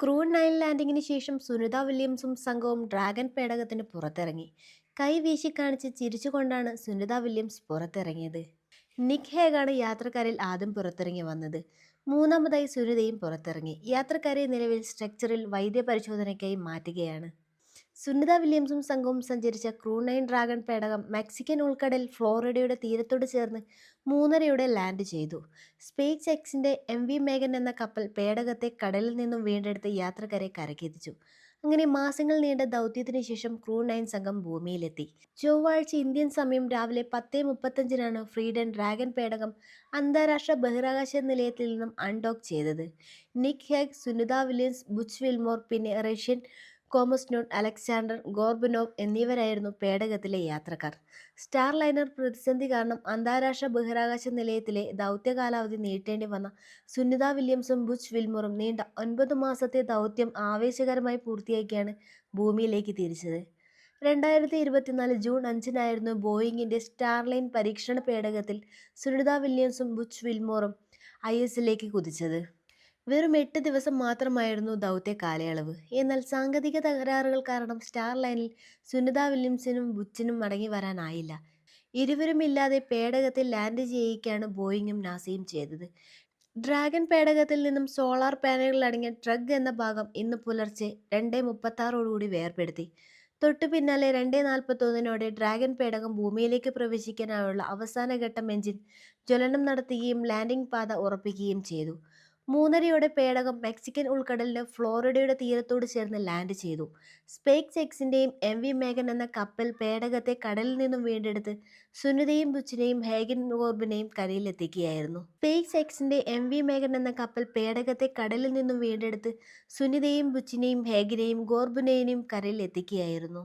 Crude Nile ലാൻഡിങ്ങിന് ശേഷം സുനിത വില്യംസും സംഘവും dragon പേടകത്തിന് പുറത്തിറങ്ങി. കൈ വീശി കാണിച്ച് ചിരിച്ചുകൊണ്ടാണ് സുനിത വില്യംസ് പുറത്തിറങ്ങിയത്. നിക് ഹേഗാണ് യാത്രക്കാരിൽ ആദ്യം പുറത്തിറങ്ങി വന്നത്. മൂന്നാമതായി സുനിതയും പുറത്തിറങ്ങി. യാത്രക്കാരെ നിലവിൽ സ്ട്രക്ചറിൽ വൈദ്യപരിശോധനയ്ക്കായി മാറ്റുകയാണ്. സുനിത വില്യംസും സംഘവും സഞ്ചരിച്ച ക്രൂഡ് നൈൻ ഡ്രാഗൺ പേടകം മെക്സിക്കൻ ഉൾക്കടൽ ഫ്ലോറിഡയുടെ തീരത്തോട് ചേർന്ന് 3:30 ലാൻഡ് ചെയ്തു. സ്പേസ് എക്സിന്റെ MV മേഗൻ എന്ന കപ്പൽ പേടകത്തെ കടലിൽ നിന്നും വീണ്ടെടുത്ത് യാത്രക്കാരെ കരക്കെത്തിച്ചു. അങ്ങനെ മാസങ്ങൾ നീണ്ട ദൗത്യത്തിനു ശേഷം ക്രൂഡ് നൈൻ സംഘം ഭൂമിയിലെത്തി. ചൊവ്വാഴ്ച ഇന്ത്യൻ സമയം രാവിലെ 10:35 ഫ്രീഡൻ ഡ്രാഗൺ പേടകം അന്താരാഷ്ട്ര ബഹിരാകാശ നിലയത്തിൽ നിന്നും അൺഡോക്ക് ചെയ്തത്. Nick Hague, Sunita Williams, Butch Wilmore, പിന്നെ റഷ്യൻ കോമസ്നോട്ട് അലക്സാണ്ടർ ഗോർബനോവ് എന്നിവരായിരുന്നു പേടകത്തിലെ യാത്രക്കാർ. സ്റ്റാർ ലൈനർ പ്രതിസന്ധി കാരണം അന്താരാഷ്ട്ര ബഹിരാകാശ നിലയത്തിലെ ദൗത്യകാലാവധി നീട്ടേണ്ടി വന്ന സുനിത വില്യംസും ബുച്ച് വിൽമോറും നീണ്ട 9 മാസത്തെ ദൗത്യം ആവേശകരമായി പൂർത്തിയാക്കിയാണ് ഭൂമിയിലേക്ക് തിരിച്ചത്. 2024 ജൂൺ 5-നായിരുന്നു ബോയിങ്ങിന്റെ സ്റ്റാർലൈൻ പരീക്ഷണ പേടകത്തിൽ സുനിത വില്യംസും ബുച്ച് വിൽമോറും ISSലേക്ക് കുതിച്ചത്. വെറും 8 ദിവസം മാത്രമായിരുന്നു ദൗത്യ കാലയളവ്. എന്നാൽ സാങ്കേതിക തകരാറുകൾ കാരണം സ്റ്റാർ ലൈനിൽ സുനിത വില്യംസിനും ബുച്ചിനും മടങ്ങി വരാനായില്ല. ഇരുവരുമില്ലാതെ പേടകത്തിൽ ലാൻഡ് ചെയ്യിക്കുകയാണ് ബോയിങ്ങും നാസയും ചെയ്തത്. ഡ്രാഗൺ പേടകത്തിൽ നിന്നും സോളാർ പാനലുകൾ അടങ്ങിയ ട്രഗ് എന്ന ഭാഗം ഇന്ന് പുലർച്ചെ 2:36 വേർപെടുത്തി. തൊട്ടു പിന്നാലെ 2:41 ഡ്രാഗൺ പേടകം ഭൂമിയിലേക്ക് പ്രവേശിക്കാനായുള്ള അവസാനഘട്ടം എഞ്ചിൻ ജ്വലനം നടത്തുകയും ലാൻഡിംഗ് പാത ഉറപ്പിക്കുകയും ചെയ്തു. 3:30 പേടകം മെക്സിക്കൻ ഉൾക്കടലിലെ ഫ്ലോറിഡയുടെ തീരത്തോട് ചേർന്ന് ലാൻഡ് ചെയ്തു. സ്പേസ് എക്സിന്റെയും MV മേഗൻ എന്ന കപ്പൽ പേടകത്തെ കടലിൽ നിന്നും വീണ്ടെടുത്ത് സുനിതയും ബുച്ചിനെയും ഹേഗൻ ഗോർബിനെയും കരയിലെത്തിക്കുകയായിരുന്നു. സ്പേസ് എക്സിന്റെ MV മേഗൻ എന്ന കപ്പൽ പേടകത്തെ കടലിൽ നിന്നും വീണ്ടെടുത്ത് സുനിതയും ബുച്ചിനെയും ഹേഗനെയും ഗോർബുനെയും കരയിൽ എത്തിക്കുകയായിരുന്നു.